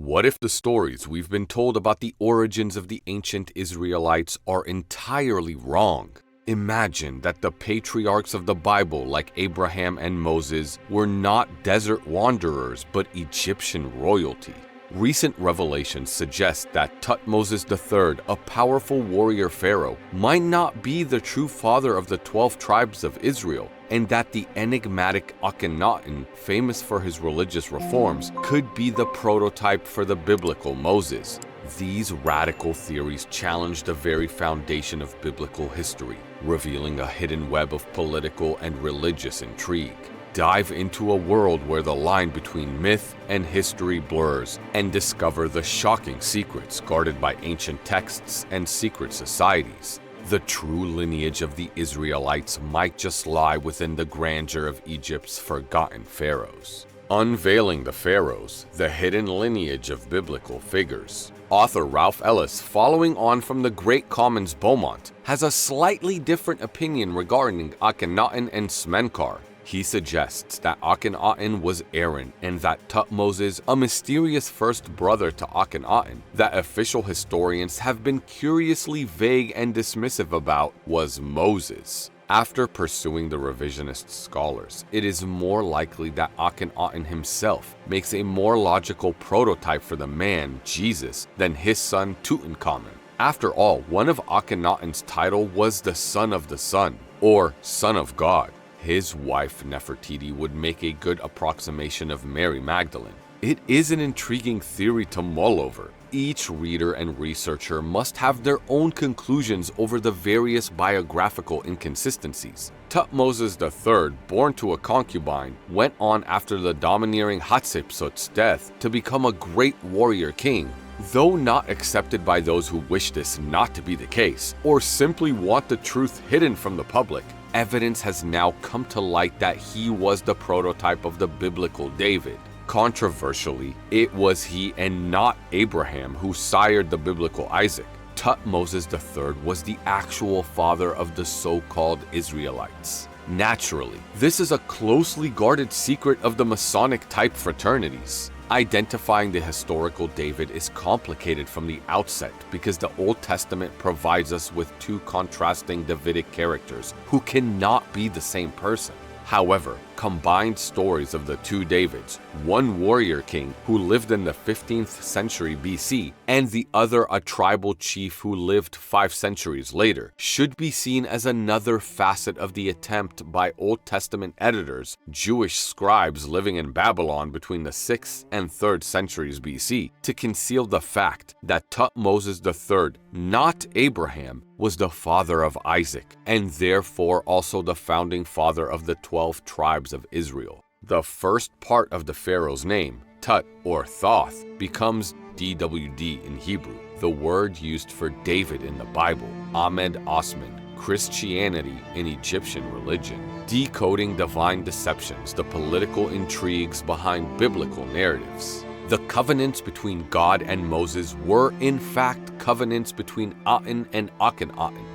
What if the stories we've been told about the origins of the ancient Israelites are entirely wrong? Imagine that the patriarchs of the Bible, like Abraham and Moses, were not desert wanderers but Egyptian royalty. Recent revelations suggest that Tuthmosis III, a powerful warrior pharaoh, might not be the true father of the 12 tribes of Israel, and that the enigmatic Akhenaton, famous for his religious reforms, could be the prototype for the biblical Moses. These radical theories challenge the very foundation of biblical history, revealing a hidden web of political and religious intrigue. Dive into a world where the line between myth and history blurs, and discover the shocking secrets guarded by ancient texts and secret societies. The true lineage of the Israelites might just lie within the grandeur of Egypt's forgotten pharaohs. Unveiling the Pharaohs, the hidden lineage of biblical figures. Author Ralph Ellis, following on from the great Comyns Beaumont, has a slightly different opinion regarding Akhenaton and Smenkhare. He suggests that Akhenaton was Aaron and that Tuthmosis, a mysterious first brother to Akhenaton, that official historians have been curiously vague and dismissive about, was Moses. After pursuing the revisionist scholars, it is more likely that Akhenaton himself makes a more logical prototype for the man, Jesus, than his son Tutankhamun. After all, one of Akhenaton's title was the Son of the Sun, or Son of God. His wife Nefertiti would make a good approximation of Mary Magdalene. It is an intriguing theory to mull over. Each reader and researcher must have their own conclusions over the various biographical inconsistencies. Tuthmosis III, born to a concubine, went on after the domineering Hatshepsut's death to become a great warrior king. Though not accepted by those who wish this not to be the case, or simply want the truth hidden from the public, evidence has now come to light that he was the prototype of the biblical David. Controversially, it was he and not Abraham who sired the biblical Isaac. Tuthmosis III was the actual father of the so-called Israelites. Naturally, this is a closely guarded secret of the Masonic-type fraternities. Identifying the historical David is complicated from the outset because the Old Testament provides us with two contrasting Davidic characters who cannot be the same person. However, combined stories of the two Davids, one warrior king who lived in the 15th century BC and the other a tribal chief who lived 5 centuries later, should be seen as another facet of the attempt by Old Testament editors, Jewish scribes living in Babylon between the 6th and 3rd centuries BC, to conceal the fact that Tuthmosis III, not Abraham, was the father of Isaac, and therefore also the founding father of the 12 tribes of Israel. The first part of the pharaoh's name, Tut or Thoth, becomes DWD in Hebrew, the word used for David in the Bible, Ahmed Osman, Christianity in Egyptian religion. Decoding divine deceptions, the political intrigues behind biblical narratives. The covenants between God and Moses were in fact covenants between Aten and Akhenaton.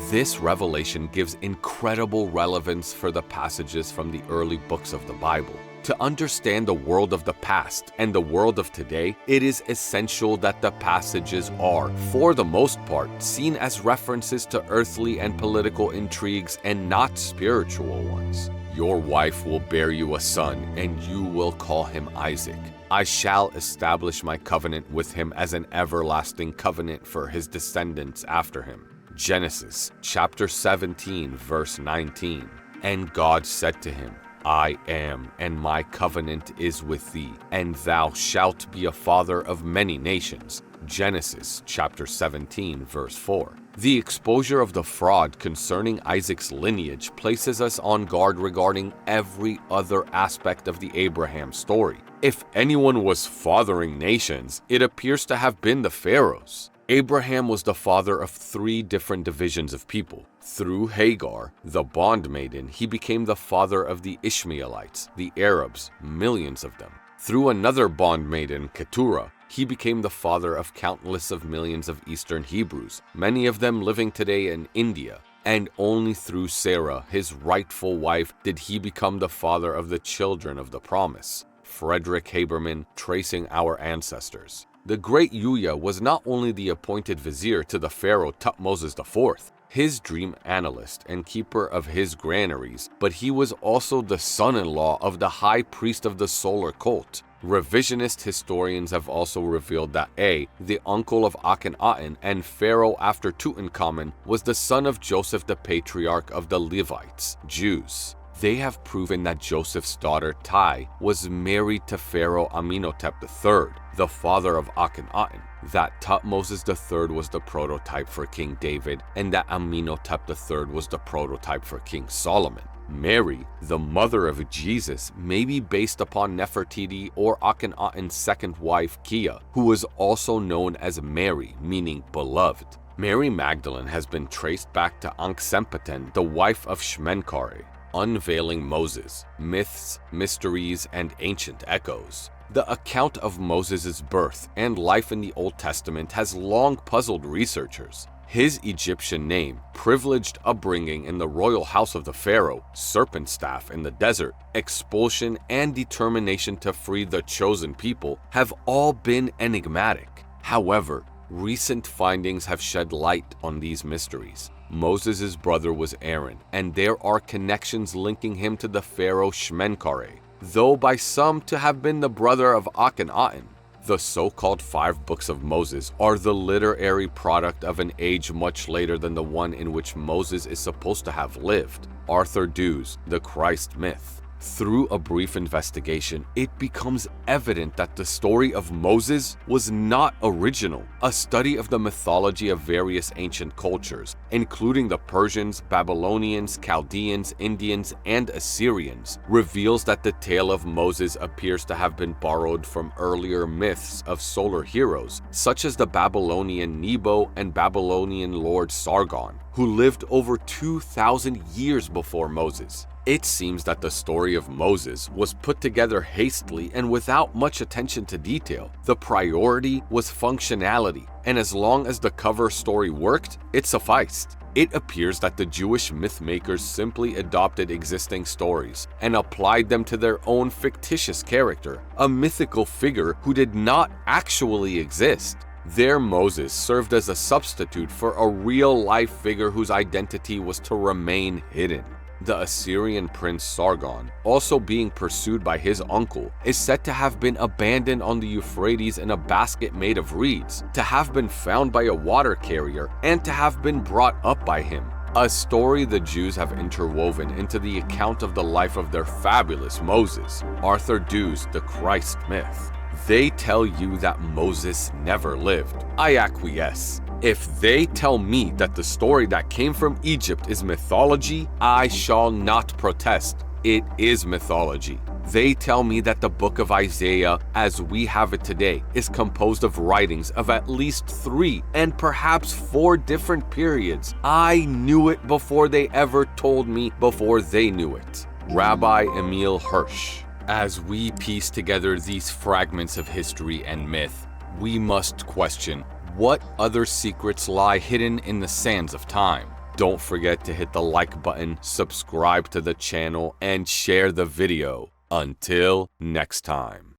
This revelation gives incredible relevance for the passages from the early books of the Bible. To understand the world of the past and the world of today, it is essential that the passages are, for the most part, seen as references to earthly and political intrigues and not spiritual ones. Your wife will bear you a son, and you will call him Isaac. I shall establish my covenant with him as an everlasting covenant for his descendants after him. Genesis chapter 17, verse 19. And God said to him, I am, and my covenant is with thee, and thou shalt be a father of many nations. Genesis chapter 17, verse 4. The exposure of the fraud concerning Isaac's lineage places us on guard regarding every other aspect of the Abraham story. If anyone was fathering nations, it appears to have been the Pharaohs. Abraham was the father of 3 different divisions of people. Through Hagar, the bondmaiden, he became the father of the Ishmaelites, the Arabs, millions of them. Through another bondmaiden, Keturah, he became the father of countless of millions of Eastern Hebrews, many of them living today in India. And only through Sarah, his rightful wife, did he become the father of the children of the promise. Frederick Haberman, Tracing Our Ancestors. The great Yuya was not only the appointed vizier to the pharaoh Tuthmosis IV, his dream analyst and keeper of his granaries, but he was also the son-in-law of the high priest of the solar cult. Revisionist historians have also revealed that the uncle of Akhenaton and pharaoh after Tutankhamun, was the son of Joseph, the patriarch of the Levites, Jews. They have proven that Joseph's daughter Tai was married to Pharaoh Amenhotep III, the father of Akhenaton, that Tuthmosis III was the prototype for King David, and that Amenhotep III was the prototype for King Solomon. Mary, the mother of Jesus, may be based upon Nefertiti or Akhenaton's second wife Kia, who was also known as Mary, meaning beloved. Mary Magdalene has been traced back to Ankhsempeten, the wife of Smenkhare. Unveiling Moses, Myths, Mysteries, and Ancient Echoes. The account of Moses' birth and life in the Old Testament has long puzzled researchers. His Egyptian name, privileged upbringing in the royal house of the pharaoh, serpent staff in the desert, expulsion, and determination to free the chosen people have all been enigmatic. However, recent findings have shed light on these mysteries. Moses' brother was Aaron, and there are connections linking him to the pharaoh Smenkhare, though by some to have been the brother of Akhenaton. The so-called 5 books of Moses are the literary product of an age much later than the one in which Moses is supposed to have lived. Arthur Dew's The Christ Myth. Through a brief investigation, it becomes evident that the story of Moses was not original. A study of the mythology of various ancient cultures, including the Persians, Babylonians, Chaldeans, Indians, and Assyrians, reveals that the tale of Moses appears to have been borrowed from earlier myths of solar heroes, such as the Babylonian Nebo and Babylonian Lord Sargon, who lived over 2,000 years before Moses. It seems that the story of Moses was put together hastily and without much attention to detail. The priority was functionality, and as long as the cover story worked, it sufficed. It appears that the Jewish mythmakers simply adopted existing stories and applied them to their own fictitious character, a mythical figure who did not actually exist. Their Moses served as a substitute for a real-life figure whose identity was to remain hidden. The Assyrian prince Sargon, also being pursued by his uncle, is said to have been abandoned on the Euphrates in a basket made of reeds, to have been found by a water carrier, and to have been brought up by him. A story the Jews have interwoven into the account of the life of their fabulous Moses, Arthur Dew's The Christ Myth. They tell you that Moses never lived. I acquiesce. If they tell me that the story that came from Egypt is mythology, I shall not protest. It is mythology. They tell me that the book of Isaiah, as we have it today, is composed of writings of at least 3 and perhaps 4 different periods. I knew it before they ever told me before they knew it. Rabbi Emil Hirsch. As we piece together these fragments of history and myth, we must question what other secrets lie hidden in the sands of time. Don't forget to hit the like button, subscribe to the channel, and share the video. Until next time.